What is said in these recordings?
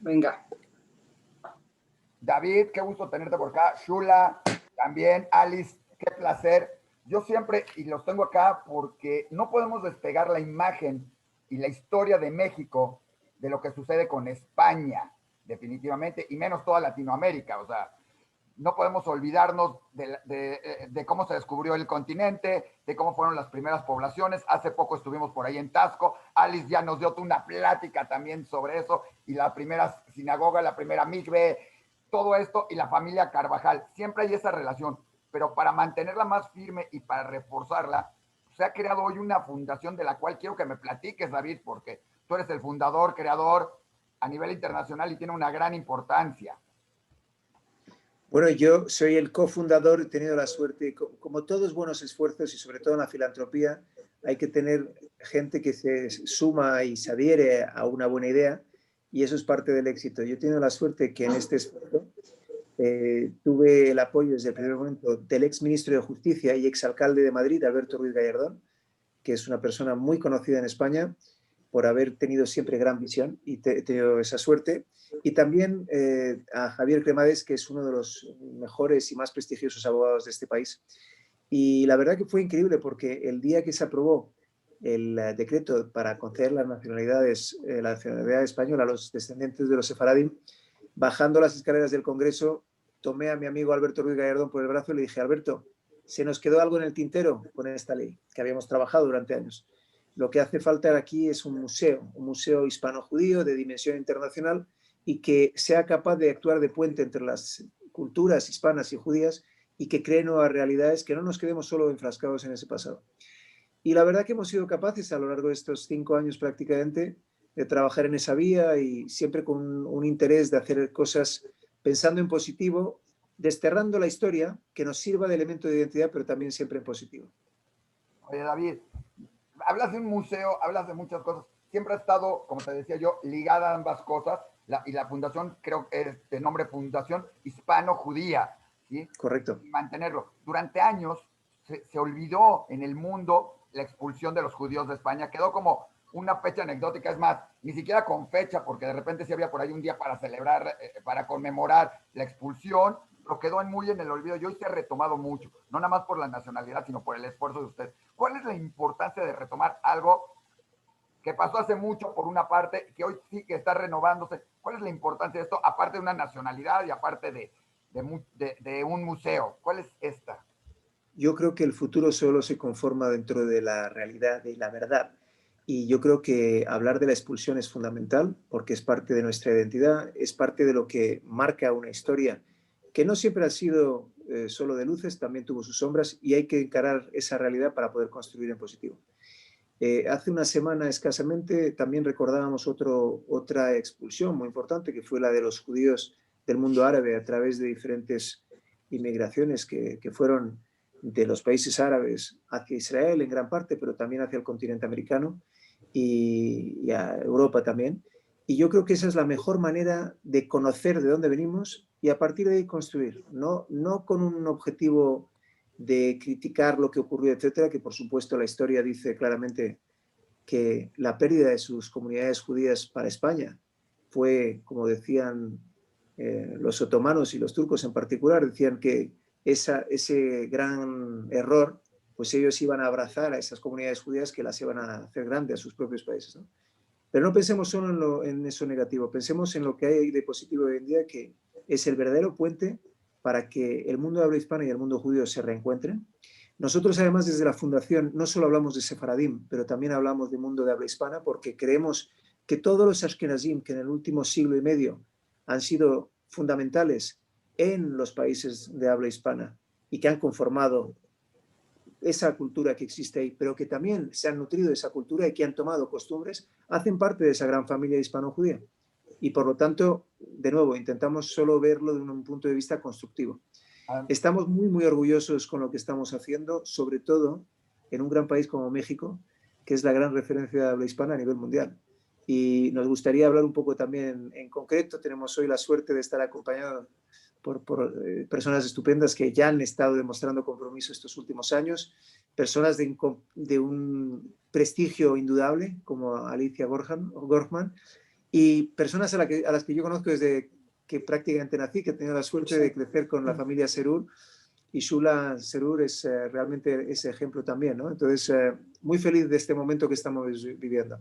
Venga. David, qué gusto tenerte por acá. Shula, también. Alice, qué placer. Yo siempre, y los tengo acá porque no podemos despegar la imagen y la historia de México de lo que sucede con España, definitivamente, y menos toda Latinoamérica. O sea, no podemos olvidarnos de cómo se descubrió el continente, de cómo fueron las primeras poblaciones. Hace poco estuvimos por ahí en Tasco. Alice ya nos dio una plática también sobre eso, y la primera sinagoga, la primera mikve, todo esto, y la familia Carvajal. Siempre hay esa relación, pero para mantenerla más firme y para reforzarla, se ha creado hoy una fundación de la cual quiero que me platiques, David, porque tú eres el fundador, creador a nivel internacional y tiene una gran importancia. Bueno, yo soy el cofundador, he tenido la suerte, como todos buenos esfuerzos y sobre todo en la filantropía, hay que tener gente que se suma y se adhiere a una buena idea, y eso es parte del éxito. Yo he tenido la suerte que en este esfuerzo tuve el apoyo desde el primer momento del exministro de Justicia y exalcalde de Madrid, Alberto Ruiz Gallardón, que es una persona muy conocida en España por haber tenido siempre gran visión, y he tenido esa suerte. Y también a Javier Cremades, que es uno de los mejores y más prestigiosos abogados de este país. Y la verdad que fue increíble, porque el día que se aprobó el decreto para conceder las nacionalidades, la nacionalidad española a los descendientes de los sefaradim, bajando las escaleras del Congreso, tomé a mi amigo Alberto Ruiz Gallardón por el brazo y le dije: Alberto, se nos quedó algo en el tintero con esta ley que habíamos trabajado durante años. Lo que hace falta aquí es un museo hispano-judío de dimensión internacional, y que sea capaz de actuar de puente entre las culturas hispanas y judías, y que cree nuevas realidades, que no nos quedemos solo enfrascados en ese pasado. Y la verdad que hemos sido capaces a lo largo de estos 5 años prácticamente de trabajar en esa vía, y siempre con un interés de hacer cosas pensando en positivo, desterrando la historia que nos sirva de elemento de identidad, pero también siempre en positivo. Oye, David, hablas de un museo, hablas de muchas cosas. Siempre ha estado, como te decía yo, ligada a ambas cosas. Y la fundación, creo que es de nombre Fundación Hispano-Judía, ¿sí? Correcto. Y mantenerlo. Durante años se olvidó en el mundo la expulsión de los judíos de España. Quedó como una fecha anecdótica, es más, ni siquiera con fecha, porque de repente sí había por ahí un día para celebrar, para conmemorar la expulsión, pero quedó muy en el olvido, y hoy se ha retomado mucho, no nada más por la nacionalidad, sino por el esfuerzo de ustedes. ¿Cuál es la importancia de retomar algo que pasó hace mucho por una parte, que hoy sí que está renovándose? ¿Cuál es la importancia de esto, aparte de una nacionalidad y aparte de un museo? ¿Cuál es esta? Yo creo que el futuro solo se conforma dentro de la realidad, de la verdad. Y yo creo que hablar de la expulsión es fundamental, porque es parte de nuestra identidad, es parte de lo que marca una historia que no siempre ha sido solo de luces, también tuvo sus sombras, y hay que encarar esa realidad para poder construir en positivo. Hace una semana escasamente también recordábamos otra expulsión muy importante, que fue la de los judíos del mundo árabe a través de diferentes inmigraciones que fueron de los países árabes hacia Israel en gran parte, pero también hacia el continente americano y a Europa también. Y yo creo que esa es la mejor manera de conocer de dónde venimos y a partir de ahí construir, no con un objetivo de criticar lo que ocurrió, etcétera, que por supuesto la historia dice claramente que la pérdida de sus comunidades judías para España fue, como decían los otomanos y los turcos en particular, decían que ese gran error, pues ellos iban a abrazar a esas comunidades judías que las iban a hacer grandes a sus propios países, ¿no? Pero no pensemos solo en eso negativo, pensemos en lo que hay de positivo hoy en día, que es el verdadero puente para que el mundo de habla hispana y el mundo judío se reencuentren. Nosotros, además, desde la Fundación, no solo hablamos de Sefaradim, pero también hablamos del mundo de habla hispana, porque creemos que todos los Ashkenazim que en el último siglo y medio han sido fundamentales en los países de habla hispana y que han conformado esa cultura que existe ahí, pero que también se han nutrido de esa cultura y que han tomado costumbres, hacen parte de esa gran familia hispano-judía. Y por lo tanto, de nuevo, intentamos solo verlo de un punto de vista constructivo. Estamos muy, muy orgullosos con lo que estamos haciendo, sobre todo en un gran país como México, que es la gran referencia de habla hispana a nivel mundial. Y nos gustaría hablar un poco también en concreto. Tenemos hoy la suerte de estar acompañados por personas estupendas que ya han estado demostrando compromiso estos últimos años, personas de un prestigio indudable como Alicia Gorgman, Y personas a las que yo conozco desde que prácticamente nací, que he tenido la suerte de crecer con la familia Serur, y Shula Serur es realmente ese ejemplo también, ¿no? Entonces, muy feliz de este momento que estamos viviendo.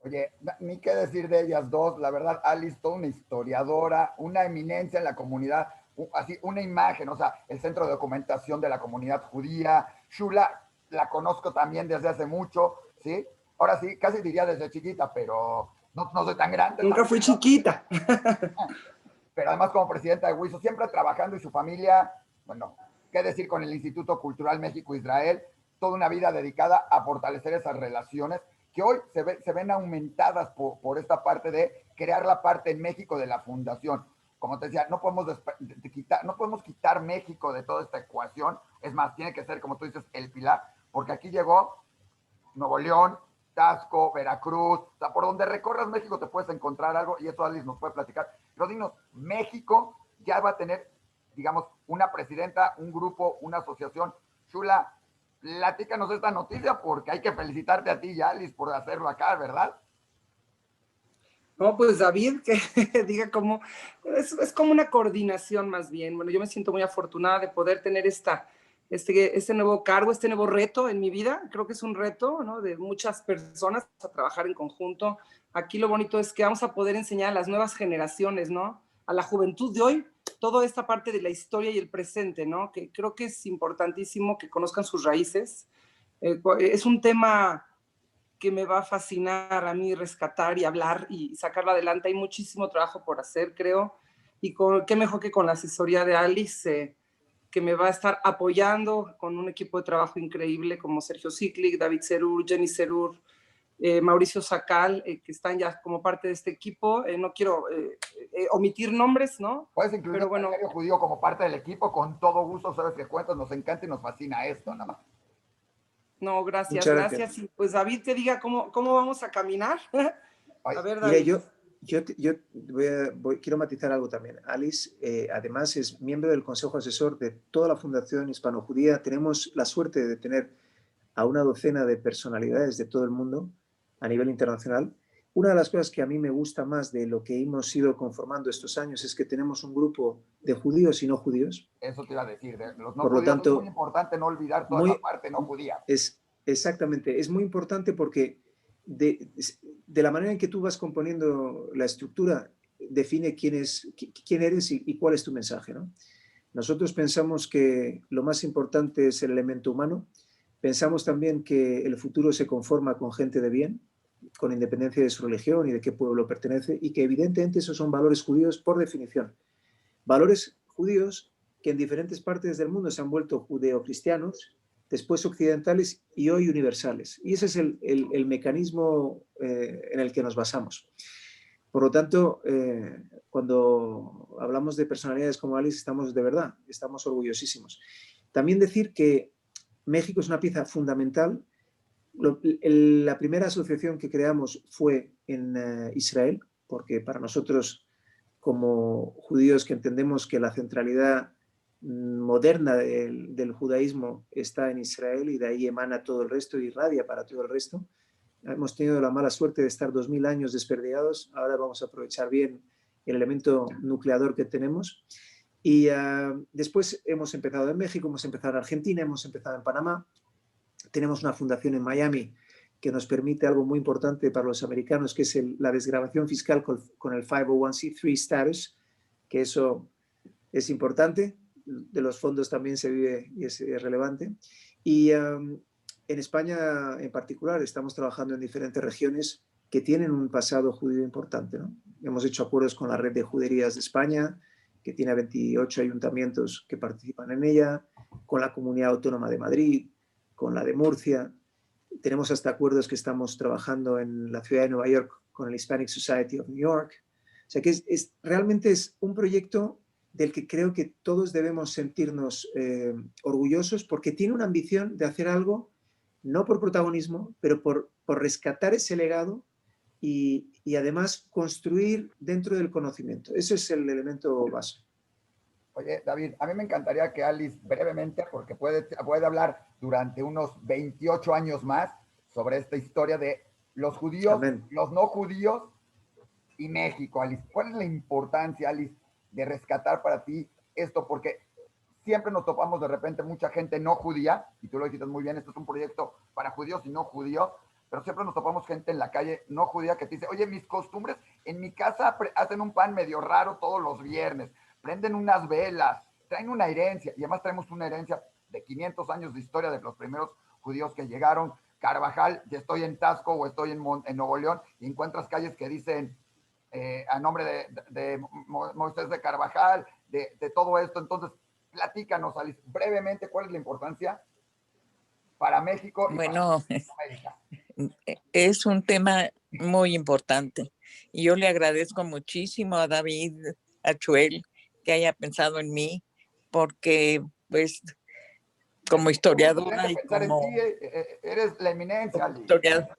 Oye, ni qué decir de ellas dos, la verdad, Alice, toda una historiadora, una eminencia en la comunidad, así, una imagen, o sea, el centro de documentación de la comunidad judía. Shula la conozco también desde hace mucho, ¿sí? Ahora sí, casi diría desde chiquita, pero no soy tan grande Nunca tampoco, fui chiquita. pero además como presidenta de WISO, siempre trabajando y su familia, bueno, qué decir con el Instituto Cultural México-Israel, toda una vida dedicada a fortalecer esas relaciones que hoy se ven aumentadas por esta parte de crear la parte en México de la fundación. Como te decía, no podemos quitar México de toda esta ecuación, es más, tiene que ser, como tú dices, el pilar, porque aquí llegó Nuevo León, Tasco, Veracruz, o sea, por donde recorras México te puedes encontrar algo y eso Alice nos puede platicar. Pero dinos, México ya va a tener, digamos, una presidenta, un grupo, una asociación. Chula, platícanos esta noticia porque hay que felicitarte a ti y a Alice por hacerlo acá, ¿verdad? No, pues David, que diga cómo, es como una coordinación más bien. Bueno, yo me siento muy afortunada de poder tener este nuevo cargo, este nuevo reto en mi vida. Creo que es un reto, ¿no? De muchas personas a trabajar en conjunto. Aquí lo bonito es que vamos a poder enseñar a las nuevas generaciones, ¿no? A la juventud de hoy, toda esta parte de la historia y el presente, ¿no? Que creo que es importantísimo que conozcan sus raíces. Es un tema que me va a fascinar a mí rescatar y hablar y sacarlo adelante. Hay muchísimo trabajo por hacer, creo, y qué mejor que con la asesoría de Alice, que me va a estar apoyando con un equipo de trabajo increíble como Sergio Ciclic, David Serur, Jenny Serur, Mauricio Sacal, que están ya como parte de este equipo. No quiero omitir nombres, ¿no? Puedes incluir Pero al bueno, Diario Judío como parte del equipo, con todo gusto, sabes que cuentas, nos encanta y nos fascina esto, nada más. no, gracias, Muchas gracias. gracias. Y pues David, te diga cómo vamos a caminar. Ay, A ver, Mira, David. quiero matizar algo también. Alice, además, es miembro del Consejo Asesor de toda la Fundación Hispano-Judía. Tenemos la suerte de tener a una docena de personalidades de todo el mundo a nivel internacional. Una de las cosas que a mí me gusta más de lo que hemos ido conformando estos años es que tenemos un grupo de judíos y no judíos. eso te iba a decir, de los no Por lo judíos es muy tanto, importante no olvidar toda esa muy, parte no judía. exactamente, es muy importante porque de la manera en que tú vas componiendo la estructura, define quién eres y cuál es tu mensaje, ¿no? Nosotros pensamos que lo más importante es el elemento humano. Pensamos también que el futuro se conforma con gente de bien, con independencia de su religión y de qué pueblo pertenece, y que evidentemente esos son valores judíos por definición. Valores judíos que en diferentes partes del mundo se han vuelto judeocristianos, después occidentales y hoy universales. Y ese es el mecanismo en el que nos basamos. Por lo tanto, cuando hablamos de personalidades como Alice, estamos orgullosísimos. También decir que México es una pieza fundamental. La primera asociación que creamos fue en Israel, porque para nosotros, como judíos que entendemos que la centralidad moderna del judaísmo está en Israel y de ahí emana todo el resto y irradia para todo el resto. Hemos tenido la mala suerte de estar 2000 años desperdigados, ahora vamos a aprovechar bien el elemento nucleador que tenemos. Y después hemos empezado en México, hemos empezado en Argentina, hemos empezado en Panamá. Tenemos una fundación en Miami que nos permite algo muy importante para los americanos, que es la desgravación fiscal con el 501c3 status, que eso es importante. De los fondos también se vive y es relevante. Y en España en particular estamos trabajando en diferentes regiones que tienen un pasado judío importante, ¿no? Hemos hecho acuerdos con la Red de Juderías de España, que tiene 28 ayuntamientos que participan en ella, con la Comunidad Autónoma de Madrid, con la de Murcia. Tenemos hasta acuerdos que estamos trabajando en la ciudad de Nueva York con el Hispanic Society of New York. O sea que realmente es un proyecto del que creo que todos debemos sentirnos orgullosos porque tiene una ambición de hacer algo, no por protagonismo, pero por rescatar ese legado y además construir dentro del conocimiento. Ese es el elemento base. Oye, David, a mí me encantaría que Alice brevemente, porque puede hablar durante unos 28 años más sobre esta historia de los judíos, Amén. los no judíos y México, Alice. ¿Cuál es la importancia, Alice, de rescatar para ti esto? Porque siempre nos topamos de repente mucha gente no judía, y tú lo dijiste muy bien, esto es un proyecto para judíos y no judíos, pero siempre nos topamos gente en la calle no judía que te dice, oye, mis costumbres, en mi casa hacen un pan medio raro todos los viernes, prenden unas velas, traen una herencia, y además traemos una herencia de 500 años de historia de los primeros judíos que llegaron. Carvajal, ya estoy en Tasco o estoy en Nuevo León, y encuentras calles que dicen a nombre de Moisés de Carvajal, de todo esto. Entonces, platícanos, Alice, brevemente, ¿cuál es la importancia para México y para Bueno, América? es un tema muy importante. Y yo le agradezco muchísimo a David Achuel que haya pensado en mí, porque pues como historiadora y Pensar en ti, como eres la eminencia, Alice. historiadora,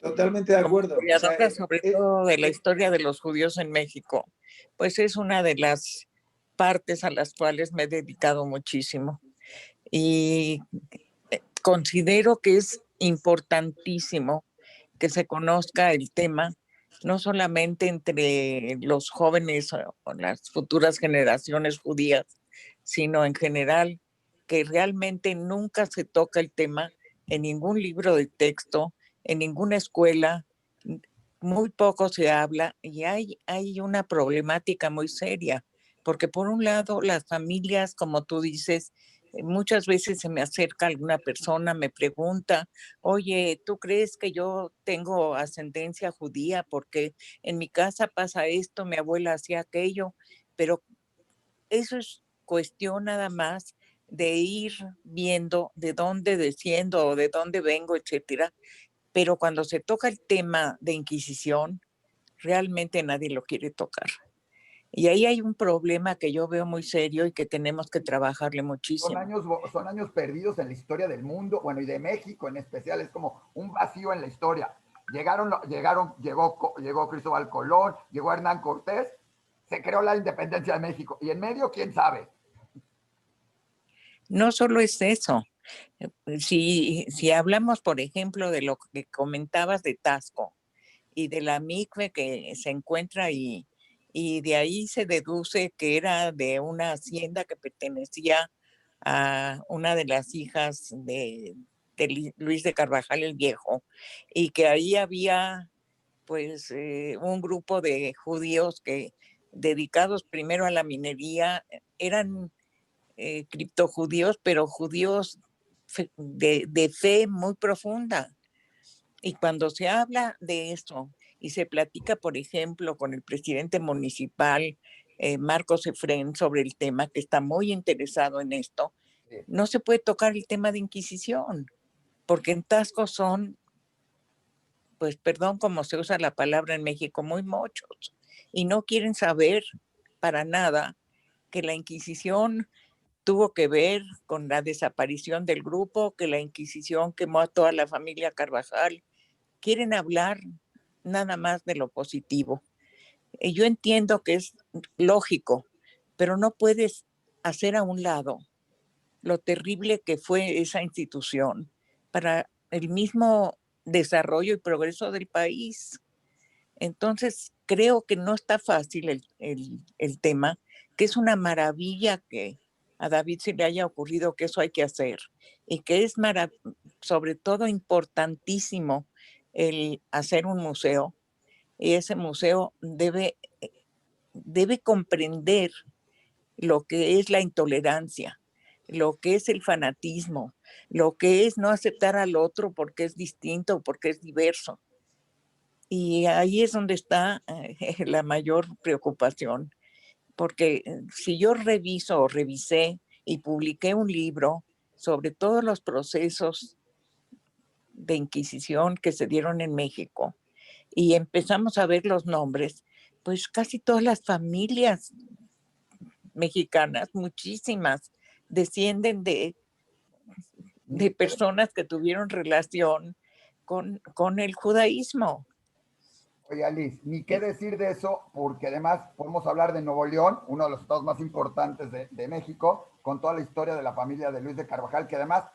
Totalmente de acuerdo. O sea, sobre todo de la historia de los judíos en México, pues es una de las partes a las cuales me he dedicado muchísimo. Y considero que es importantísimo que se conozca el tema, no solamente entre los jóvenes o las futuras generaciones judías, sino en general, que realmente nunca se toca el tema en ningún libro de texto, en ninguna escuela, muy poco se habla y hay una problemática muy seria, porque por un lado las familias, como tú dices, muchas veces se me acerca alguna persona, me pregunta, oye, ¿tú crees que yo tengo ascendencia judía? Porque en mi casa pasa esto, mi abuela hacía aquello, pero eso es cuestión nada más de ir viendo de dónde desciendo o de dónde vengo, etcétera. Pero cuando se toca el tema de Inquisición, realmente nadie lo quiere tocar. Y ahí hay un problema que yo veo muy serio y que tenemos que trabajarle muchísimo. Son años perdidos en la historia del mundo, bueno, y de México en especial, es como un vacío en la historia. Llegó Cristóbal Colón, llegó Hernán Cortés, se creó la independencia de México, y en medio, quién sabe. No solo es eso. Si hablamos, por ejemplo, de lo que comentabas de Tasco y de la micve que se encuentra ahí, y de ahí se deduce que era de una hacienda que pertenecía a una de las hijas de Luis de Carvajal el Viejo, y que ahí había pues un grupo de judíos que dedicados primero a la minería eran criptojudíos, pero judíos de fe muy profunda. Y cuando se habla de esto y se platica, por ejemplo, con el presidente municipal, Marcos Efrén, sobre el tema, que está muy interesado en esto, Sí. no se puede tocar el tema de Inquisición, porque en Tasco son, pues perdón, como se usa la palabra en México, muy mochos, y no quieren saber para nada que la Inquisición tuvo que ver con la desaparición del grupo, que la Inquisición quemó a toda la familia Carvajal. Quieren hablar nada más de lo positivo. Y yo entiendo que es lógico, pero no puedes hacer a un lado lo terrible que fue esa institución para el mismo desarrollo y progreso del país. Entonces, creo que no está fácil el tema, que es una maravilla que a David se le haya ocurrido que eso hay que hacer y que es sobre todo importantísimo el hacer un museo, y ese museo debe comprender lo que es la intolerancia, lo que es el fanatismo, lo que es no aceptar al otro porque es distinto, porque es diverso. Y ahí es donde está la mayor preocupación, porque si yo reviso o revisé y publiqué un libro sobre todos los procesos de Inquisición que se dieron en México y empezamos a ver los nombres, pues casi todas las familias mexicanas, muchísimas, descienden de personas que tuvieron relación con el judaísmo. Oye, Alice, ni qué decir de eso, porque además podemos hablar de Nuevo León, uno de los estados más importantes de México, con toda la historia de la familia de Luis de Carvajal, que además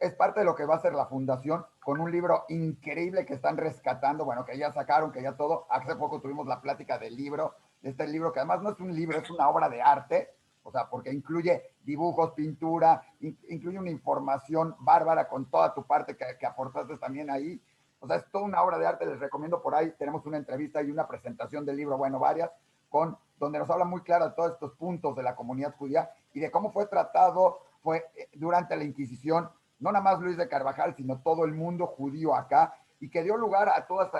es parte de lo que va a ser la fundación con un libro increíble que están rescatando, bueno, que ya sacaron, que ya todo. Hace poco tuvimos la plática del libro, de este libro, que además no es un libro, es una obra de arte, o sea, porque incluye dibujos, pintura, incluye una información bárbara con toda tu parte que aportaste también ahí. O sea, es toda una obra de arte, les recomiendo por ahí, tenemos una entrevista y una presentación del libro, bueno, varias, donde nos habla muy claro de todos estos puntos de la comunidad judía y de cómo fue tratado durante la Inquisición, no nada más Luis de Carvajal, sino todo el mundo judío acá, y que dio lugar a toda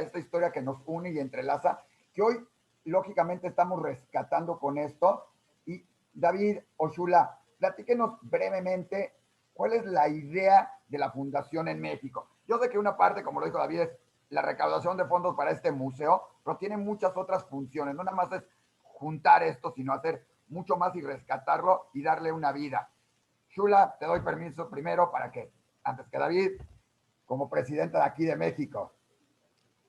esta historia que nos une y entrelaza, que hoy, lógicamente, estamos rescatando con esto. Y David, Ursula, platíquenos brevemente cuál es la idea de la fundación en México. Yo sé que una parte, como lo dijo David, es la recaudación de fondos para este museo, pero tiene muchas otras funciones. No nada más es juntar esto, sino hacer mucho más y rescatarlo y darle una vida. Shula, te doy permiso primero para que, antes que David, como presidenta de aquí de México,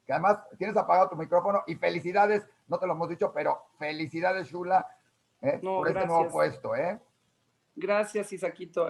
que además tienes apagado tu micrófono, y felicidades, no te lo hemos dicho, pero felicidades, Shula, No, por este nuevo puesto. Gracias, Isaquito.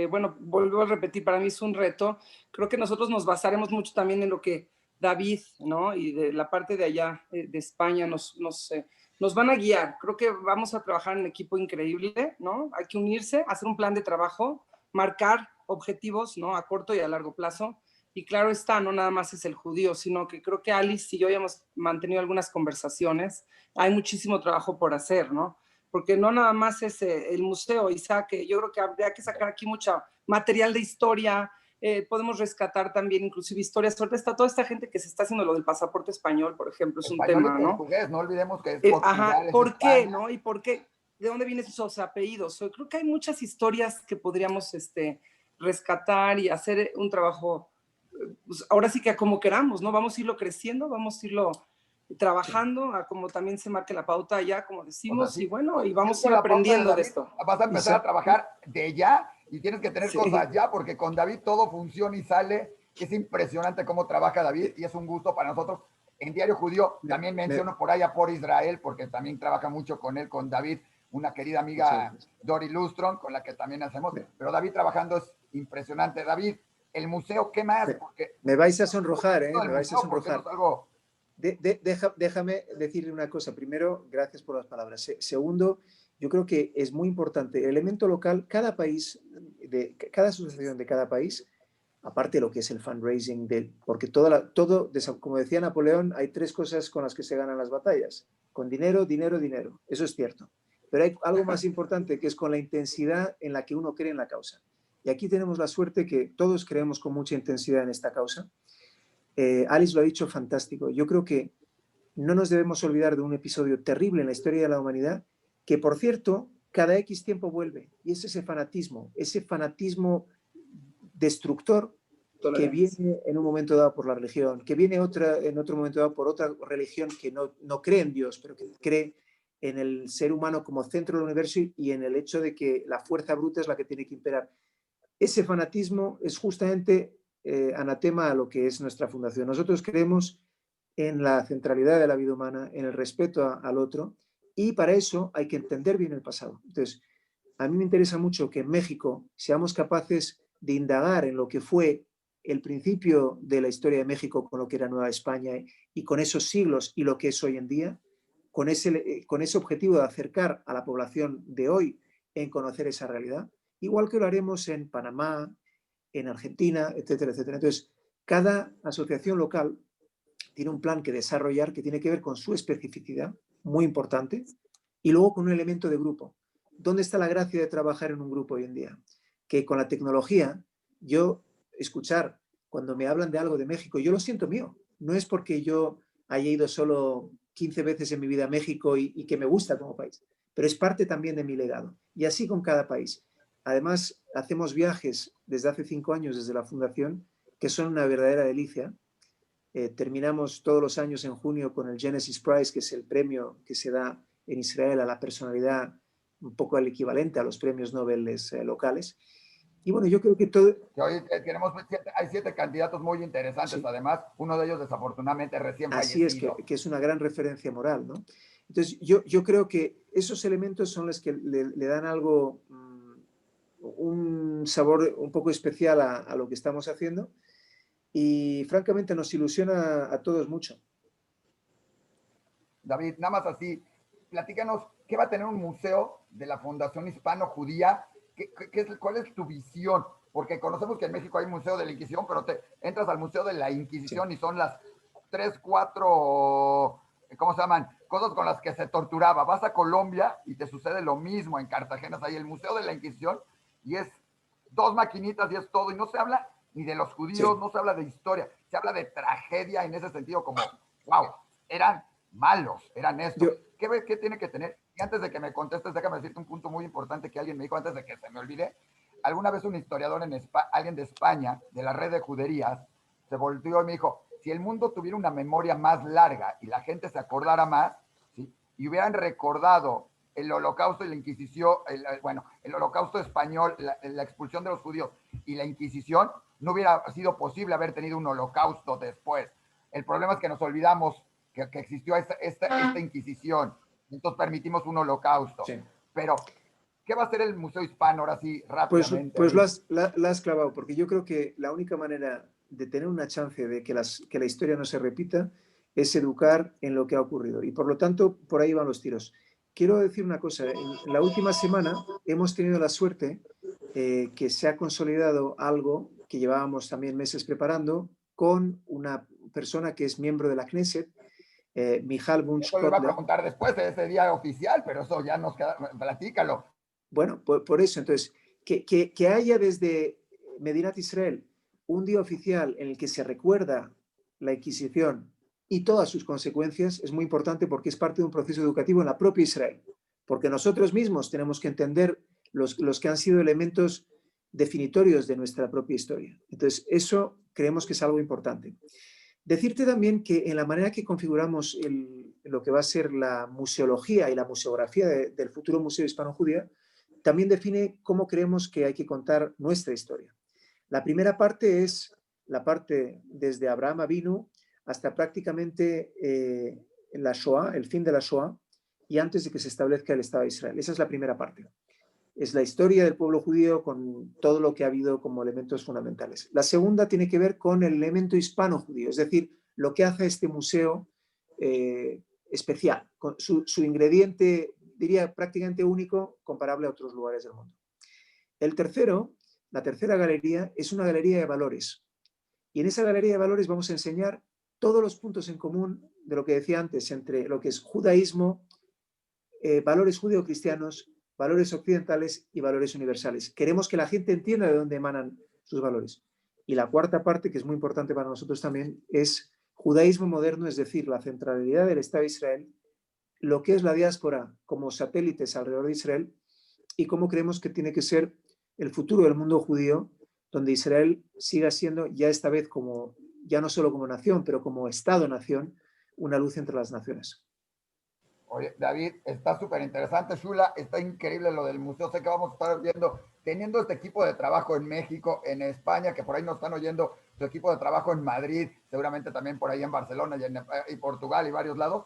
Bueno, vuelvo a repetir, para mí es un reto. Creo que nosotros nos basaremos mucho también en lo que David, ¿no? Y de la parte de allá, de España, nos van a guiar. Creo que vamos a trabajar en equipo increíble, ¿no? Hay que unirse, hacer un plan de trabajo, marcar objetivos, ¿no? A corto y a largo plazo. Y claro está, no nada más es el judío, sino que creo que Alice y yo ya hemos mantenido algunas conversaciones. Hay muchísimo trabajo por hacer, ¿no? Porque no nada más es el museo, Isaac, yo creo que habría que sacar aquí mucho material de historia, podemos rescatar también inclusive historias. Ahorita está toda esta gente que se está haciendo lo del pasaporte español, por ejemplo, es español un tema, y ¿no? Portugués, no olvidemos que es Portugal. Ajá, ¿por qué, no? ¿Y por qué? ¿De dónde vienen sus apellidos? Yo creo que hay muchas historias que podríamos rescatar y hacer un trabajo, pues ahora sí que a como queramos, ¿no? Vamos a irlo creciendo, vamos a irlo trabajando a como también se marque la pauta allá, como decimos, o sea, sí, y bueno, y vamos a ir la aprendiendo David, de esto. vas a empezar a trabajar de ya y tienes que tener cosas ya, porque con David todo funciona y sale. Es impresionante cómo trabaja David y es un gusto para nosotros. En Diario Judío también menciono por allá por Israel, porque también trabaja mucho con él, con David, una querida amiga Dori Lustron, con la que también hacemos. Pero David trabajando es impresionante. David, el museo, ¿qué más? Porque me vais a sonrojar, ¿eh? Me vais a sonrojar. Déjame decirle una cosa. Primero, gracias por las palabras. Segundo, yo creo que es muy importante el elemento local. Cada país, cada asociación de cada país, aparte de lo que es el fundraising, porque como decía Napoleón, hay tres cosas con las que se ganan las batallas: con dinero, dinero, dinero. Eso es cierto. Pero hay algo más importante, que es con la intensidad en la que uno cree en la causa. Y aquí tenemos la suerte que todos creemos con mucha intensidad en esta causa. Alice lo ha dicho fantástico. Yo creo que no nos debemos olvidar de un episodio terrible en la historia de la humanidad, que, por cierto, cada X tiempo vuelve. Y es ese fanatismo destructor que viene en un momento dado por la religión, que viene en otro momento dado por otra religión que no cree en Dios, pero que cree en el ser humano como centro del universo y en el hecho de que la fuerza bruta es la que tiene que imperar. Ese fanatismo es justamente anatema a lo que es nuestra fundación. Nosotros creemos en la centralidad de la vida humana, en el respeto al otro, y para eso hay que entender bien el pasado. Entonces, a mí me interesa mucho que en México seamos capaces de indagar en lo que fue el principio de la historia de México con lo que era Nueva España y con esos siglos y lo que es hoy en día, con ese objetivo de acercar a la población de hoy en conocer esa realidad, igual que lo haremos en Panamá, en Argentina, etcétera, etcétera. Entonces, cada asociación local tiene un plan que desarrollar que tiene que ver con su especificidad, muy importante, y luego con un elemento de grupo. ¿Dónde está la gracia de trabajar en un grupo hoy en día? Que con la tecnología, escuchar cuando me hablan de algo de México, yo lo siento mío. No es porque yo haya ido solo 15 veces en mi vida a México y que me gusta como país, pero es parte también de mi legado. Y así con cada país. Además, hacemos viajes desde hace 5 años, desde la fundación, que son una verdadera delicia. Terminamos todos los años en junio con el Genesis Prize, que es el premio que se da en Israel a la personalidad, un poco el equivalente a los premios Nobel locales. Y bueno, yo creo que todo... Hoy hay 7 candidatos muy interesantes, sí. Además, uno de ellos desafortunadamente recién fallecido. Así es, que es una gran referencia moral, ¿no? Entonces, yo creo que esos elementos son los que le dan algo, un un sabor un poco especial a lo que estamos haciendo y francamente nos ilusiona a todos mucho. David, nada más así, platícanos, ¿qué va a tener un museo de la Fundación Hispano-Judía? ¿Cuál es tu visión? Porque conocemos que en México hay Museo de la Inquisición, pero te entras al Museo de la Inquisición sí. Y son las 3, 4, ¿cómo se llaman? Cosas con las que se torturaba. Vas a Colombia y te sucede lo mismo en Cartagena, hay el Museo de la Inquisición y es 2 maquinitas y es todo, y no se habla ni de los judíos, sí. No se habla de historia, se habla de tragedia en ese sentido como, wow, eran malos, eran esto. ¿Qué tiene que tener? Y antes de que me contestes, déjame decirte un punto muy importante que alguien me dijo antes de que se me olvide. Alguna vez un historiador en España, alguien de España, de la red de juderías, se volteó y me dijo, si el mundo tuviera una memoria más larga y la gente se acordara más, ¿sí? Y hubieran recordado el Holocausto y la Inquisición, el Holocausto español, la expulsión de los judíos y la Inquisición, no hubiera sido posible haber tenido un Holocausto después. El problema es que nos olvidamos que existió esta Inquisición, entonces permitimos un Holocausto. Sí. Pero, ¿qué va a hacer el Museo Hispano ahora sí, rápidamente? Pues lo has clavado, porque yo creo que la única manera de tener una chance de que la historia no se repita es educar en lo que ha ocurrido. Y por lo tanto, por ahí van los tiros. Quiero decir una cosa, en la última semana hemos tenido la suerte que se ha consolidado algo que llevábamos también meses preparando con una persona que es miembro de la Knesset, Michal Wunsch-Kotler. Eso lo iba a preguntar después de ese día oficial, pero eso ya nos queda, platícalo. Bueno, por eso, entonces, que haya desde Medinat Israel un día oficial en el que se recuerda la Inquisición y todas sus consecuencias es muy importante porque es parte de un proceso educativo en la propia Israel, porque nosotros mismos tenemos que entender los que han sido elementos definitorios de nuestra propia historia. Entonces, eso creemos que es algo importante. Decirte también que en la manera que configuramos lo que va a ser la museología y la museografía del futuro Museo Hispano-Judía, también define cómo creemos que hay que contar nuestra historia. La primera parte es la parte desde Abraham Avinu hasta prácticamente la Shoah, el fin de la Shoah, y antes de que se establezca el Estado de Israel. Esa es la primera parte. Es la historia del pueblo judío con todo lo que ha habido como elementos fundamentales. La segunda tiene que ver con el elemento hispano-judío, es decir, lo que hace este museo especial, con su ingrediente, diría, prácticamente único, comparable a otros lugares del mundo. La tercera galería es una galería de valores. Y en esa galería de valores vamos a enseñar todos los puntos en común de lo que decía antes, entre lo que es judaísmo, valores judeo-cristianos, valores occidentales y valores universales. Queremos que la gente entienda de dónde emanan sus valores. Y la cuarta parte, que es muy importante para nosotros también, es judaísmo moderno, es decir, la centralidad del Estado de Israel, lo que es la diáspora como satélites alrededor de Israel y cómo creemos que tiene que ser el futuro del mundo judío, donde Israel siga siendo ya esta vez como, ya no solo como nación, pero como Estado-nación, una luz entre las naciones. Oye, David, está súper interesante, Shula, está increíble lo del museo, sé que vamos a estar viendo, teniendo este equipo de trabajo en México, en España, que por ahí nos están oyendo, su equipo de trabajo en Madrid, seguramente también por ahí en Barcelona y Portugal y varios lados,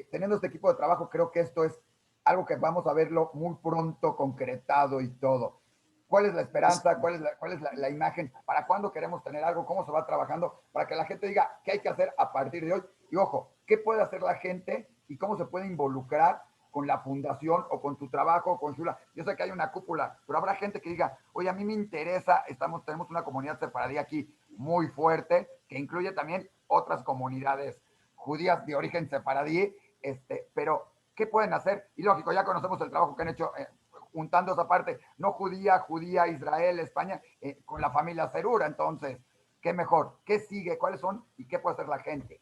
teniendo este equipo de trabajo, creo que esto es algo que vamos a verlo muy pronto concretado y todo. ¿Cuál es la esperanza? ¿Cuál es la imagen? ¿Para cuándo queremos tener algo? ¿Cómo se va trabajando? Para que la gente diga qué hay que hacer a partir de hoy. Y ojo, ¿qué puede hacer la gente y cómo se puede involucrar con la fundación o con tu trabajo, con Shula? Yo sé que hay una cúpula, pero habrá gente que diga, oye, a mí me interesa, tenemos una comunidad sefaradí aquí muy fuerte, que incluye también otras comunidades judías de origen sefaradí, pero ¿qué pueden hacer? Y lógico, ya conocemos el trabajo que han hecho juntando esa parte, no judía, Israel, España, con la familia Cerura. Entonces, ¿qué mejor? ¿Qué sigue? ¿Cuáles son? ¿Y qué puede hacer la gente?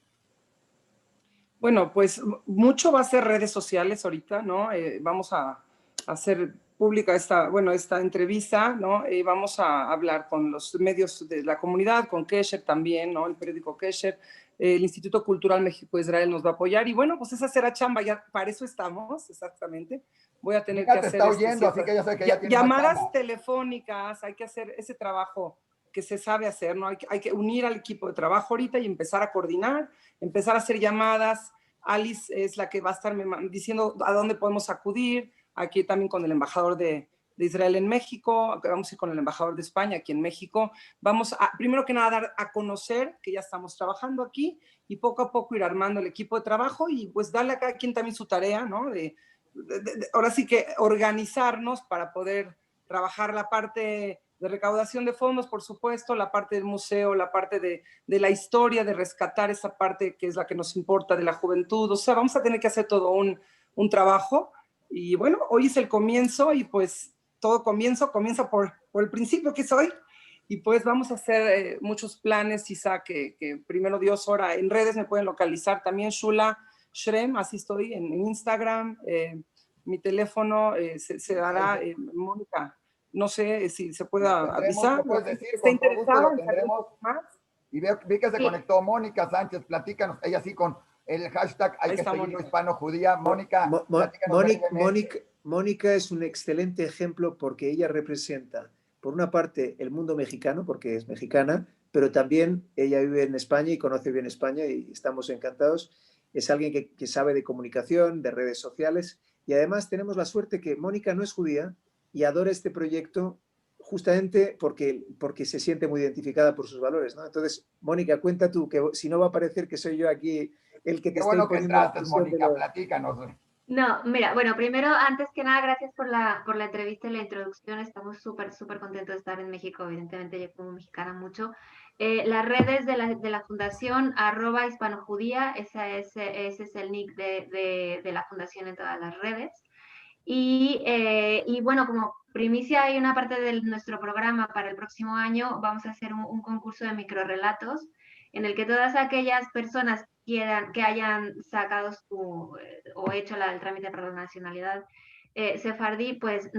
Bueno, pues mucho va a ser redes sociales ahorita, ¿no? Vamos a hacer pública esta entrevista, ¿no? Vamos a hablar con los medios de la comunidad, con Kesher también, ¿no? El periódico Kesher, el Instituto Cultural México-Israel nos va a apoyar y bueno, pues esa será chamba, ya para eso estamos, exactamente. Voy a tener que hacer está oyendo, así que ya sé que ya tiene llamadas telefónicas, hay que hacer ese trabajo que se sabe hacer, ¿no? Hay que unir al equipo de trabajo ahorita y empezar a coordinar, empezar a hacer llamadas. Alice es la que va a estar diciendo a dónde podemos acudir, aquí también con el embajador de Israel en México, vamos a ir con el embajador de España aquí en México. Vamos a, primero que nada, dar a conocer que ya estamos trabajando aquí y poco a poco ir armando el equipo de trabajo y pues darle a cada quien también su tarea, ¿no? Ahora sí que organizarnos para poder trabajar la parte de recaudación de fondos, por supuesto, la parte del museo, la parte de la historia, de rescatar esa parte que es la que nos importa de la juventud. O sea, vamos a tener que hacer todo un trabajo. Y bueno, hoy es el comienzo y pues todo comienza por el principio que soy. Y pues vamos a hacer muchos planes, Isaac, que primero Dios, ahora en redes me pueden localizar también, Shula Shrem, así estoy en Instagram. Mi teléfono se dará, Mónica, no sé si se pueda avisar. Lo puedes decir, ¿Está con todo gusto interesada lo en saber un tendremos. poco más? Y vi que se conectó Mónica Sánchez, platícanos, ella sí con el hashtag hay Ahí que está seguirlo Mónica. hispano-judía. Mónica, platícanos brevemente. Mónica es un excelente ejemplo porque ella representa, por una parte, el mundo mexicano, porque es mexicana, pero también ella vive en España y conoce bien España y estamos encantados. Es alguien que sabe de comunicación, de redes sociales y además tenemos la suerte que Mónica no es judía y adora este proyecto justamente porque se siente muy identificada por sus valores, ¿no? Entonces, Mónica, cuenta tú, que si no va a parecer que soy yo aquí el que te Qué estoy bueno que poniendo la entraste, presión de Mónica, los... platícanos. No, mira, bueno, primero, antes que nada, gracias por la entrevista y la introducción. Estamos súper contentos de estar en México. Evidentemente, yo como mexicana mucho. Las redes de la fundación, @hispanojudía, ese es el nick de la fundación en todas las redes. Y bueno, como primicia hay una parte de nuestro programa para el próximo año, vamos a hacer un concurso de microrelatos en el que todas aquellas personas que hayan sacado o hecho el trámite para la nacionalidad sefardí, pues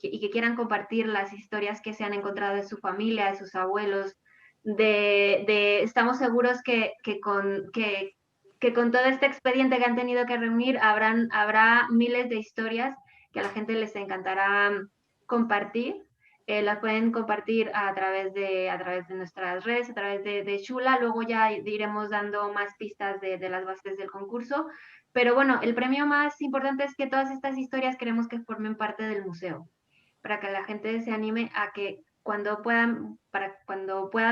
y que quieran compartir las historias que se han encontrado de su familia, de sus abuelos, estamos seguros que con todo este expediente que han tenido que reunir habrá miles de historias que a la gente les encantará compartir. Las pueden compartir a través de nuestras redes, a través de Shula. Luego ya iremos dando más pistas de las bases del concurso. Pero bueno, el premio más importante es que todas estas historias queremos que formen parte del museo, para que la gente se anime a que cuando puedan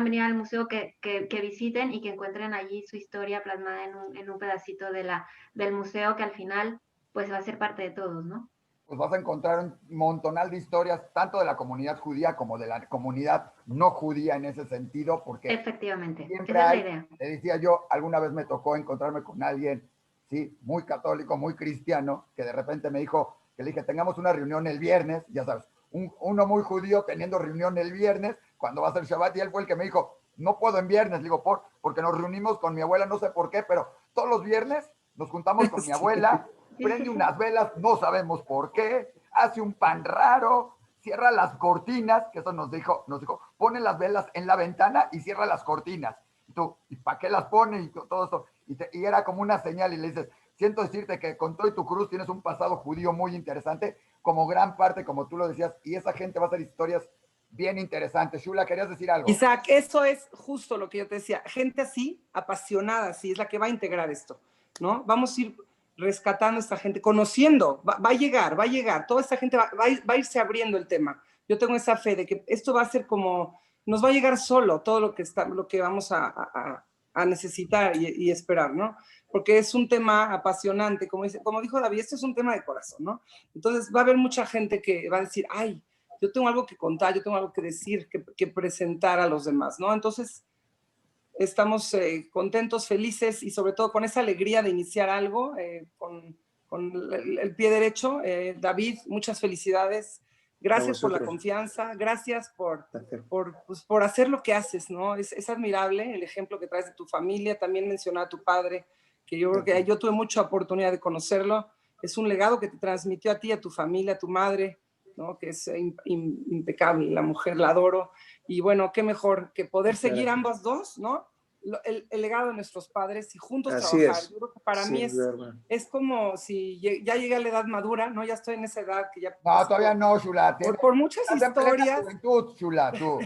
venir al museo que visiten y que encuentren allí su historia plasmada en un pedacito del museo que al final pues va a ser parte de todos, ¿no? Pues vas a encontrar un montonal de historias, tanto de la comunidad judía como de la comunidad no judía en ese sentido, porque efectivamente, siempre esa hay, es la idea. te decía yo, alguna vez me tocó encontrarme con alguien, sí, muy católico, muy cristiano, que de repente me dijo, que le dije, tengamos una reunión el viernes, ya sabes, uno muy judío teniendo reunión el viernes, cuando va a ser Shabbat, y él fue el que me dijo, no puedo en viernes, le digo, porque nos reunimos con mi abuela, no sé por qué, pero todos los viernes nos juntamos con mi abuela, prende unas velas, no sabemos por qué, hace un pan raro, cierra las cortinas, que eso nos dijo, pone las velas en la ventana y cierra las cortinas. Y tú, ¿y para qué las pone? Y todo eso. Y era como una señal y le dices, siento decirte que con todo y tu cruz tienes un pasado judío muy interesante, como gran parte, como tú lo decías, y esa gente va a hacer historias bien interesantes. Shula, ¿querías decir algo? Isaac, eso es justo lo que yo te decía. Gente así, apasionada, así, es la que va a integrar esto, ¿no? Vamos a ir rescatando a esta gente, conociendo, va a llegar, toda esta gente va a irse abriendo el tema. Yo tengo esa fe de que esto va a ser como, nos va a llegar solo todo lo que vamos a necesitar y esperar, ¿no? Porque es un tema apasionante, como dijo David, esto es un tema de corazón, ¿no? Entonces va a haber mucha gente que va a decir, ay, yo tengo algo que contar, yo tengo algo que decir, que presentar a los demás, ¿no? Entonces, estamos contentos, felices y sobre todo con esa alegría de iniciar algo con el pie derecho. David, muchas felicidades. Gracias por la confianza, gracias por hacer lo que haces, ¿no? Es admirable el ejemplo que traes de tu familia, también mencionaba a tu padre, que yo creo que yo tuve mucha oportunidad de conocerlo. Es un legado que te transmitió a ti, a tu familia, a tu madre, ¿no? Que es impecable, la mujer, la adoro. Y bueno, qué mejor que poder seguir ambas dos, ¿no? El legado de nuestros padres y juntos Así trabajar. es. Yo creo que para mí es como si ya llegué a la edad madura, ¿no? Ya estoy en esa edad que ya... No, todavía no, Shula. Por muchas historias... Juventud, Shula, tú.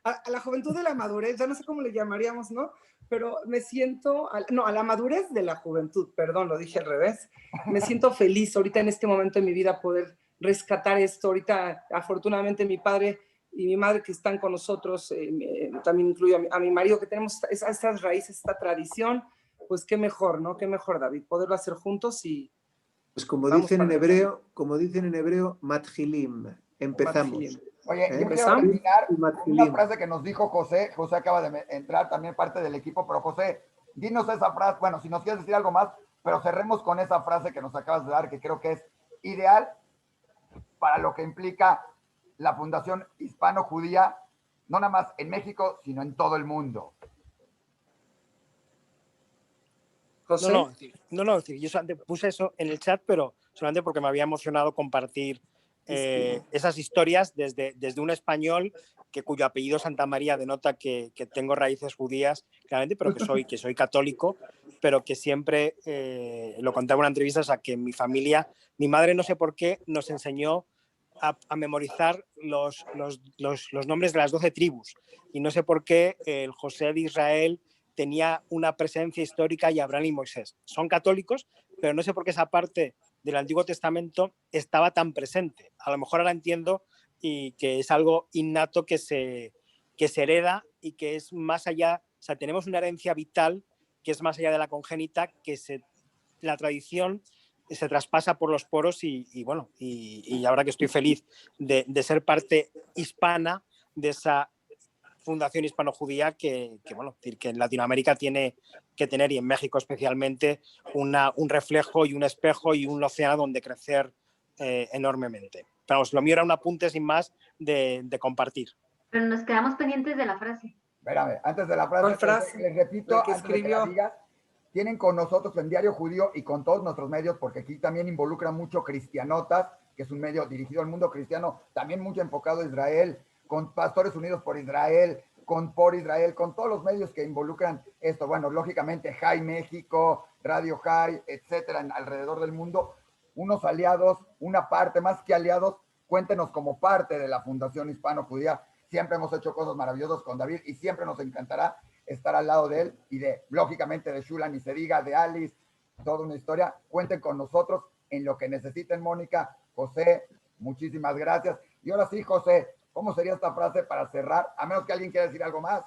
a la juventud de la madurez, ya no sé cómo le llamaríamos, ¿no? Pero me siento, a la madurez de la juventud, perdón, lo dije al revés. Me siento feliz ahorita en este momento de mi vida poder rescatar esto. Ahorita, afortunadamente, mi padre y mi madre que están con nosotros, también incluyo a mi marido, que tenemos estas raíces, esta tradición, pues qué mejor, ¿no? Qué mejor, David, poderlo hacer juntos y... Pues como dicen en hebreo, matjilim, empezamos. Matjilim. Oye, yo quiero ¿Empezamos? terminar con una frase que nos dijo José. José acaba de entrar también parte del equipo, pero José, dinos esa frase, bueno, si nos quieres decir algo más, pero cerremos con esa frase que nos acabas de dar, que creo que es ideal para lo que implica la Fundación Hispano-Judía, no nada más en México, sino en todo el mundo. José. No, yo solamente puse eso en el chat, pero solamente porque me había emocionado compartir esas historias desde un español cuyo apellido Santa María denota que tengo raíces judías, claramente, pero que soy católico, pero que siempre, lo contaba en una entrevista, o sea, que mi familia, mi madre no sé por qué nos enseñó a memorizar los nombres de las 12 tribus, y no sé por qué el José de Israel tenía una presencia histórica, y Abraham y Moisés. Son católicos, pero no sé por qué esa parte del Antiguo Testamento estaba tan presente. A lo mejor ahora entiendo y que es algo innato que se hereda y que es más allá, o sea, tenemos una herencia vital que es más allá de la congénita, la tradición se traspasa por los poros y ahora que estoy feliz de ser parte hispana de esa Fundación Hispano-Judía que en Latinoamérica tiene que tener, y en México especialmente, un reflejo y un espejo y un océano donde crecer enormemente. Pero lo mío era un apunte sin más de compartir. Pero nos quedamos pendientes de la frase. Espérame, antes de la ¿Cuál frase, frase? les repito, La que antes de que la escribió. digas, tienen con nosotros en Diario Judío y con todos nuestros medios, porque aquí también involucra mucho Cristianotas, que es un medio dirigido al mundo cristiano, también mucho enfocado a Israel, con Pastores Unidos por Israel, por Israel, con todos los medios que involucran esto. Bueno, lógicamente Jai México, Radio Jai, etcétera, alrededor del mundo. Unos aliados, una parte, más que aliados, cuéntenos como parte de la Fundación Hispano-Judía. Siempre hemos hecho cosas maravillosas con David y siempre nos encantará estar al lado de él y lógicamente, de Shula, ni se diga, de Alice, toda una historia. Cuenten con nosotros en lo que necesiten, Mónica, José, muchísimas gracias. Y ahora sí, José, ¿cómo sería esta frase para cerrar? A menos que alguien quiera decir algo más.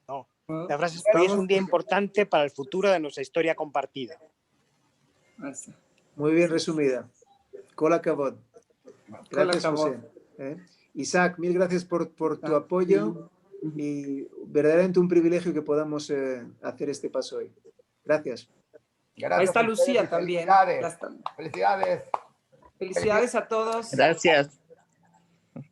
No, la frase es: hoy es un día importante para el futuro de nuestra historia compartida. Muy bien resumida. Kola Kavod. Gracias, José. Isaac, mil gracias por tu apoyo y verdaderamente un privilegio que podamos hacer este paso hoy. Gracias. Gracias. Ahí está Lucía también. Felicidades. Felicidades a todos. Gracias.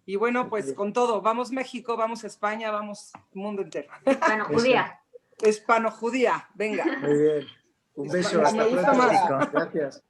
Y bueno, pues con todo, vamos México, vamos España, vamos mundo entero. Hispano-Judía. Hispano-Judía, venga. Muy bien. Un beso, hasta Me gusta pronto. más. Gracias.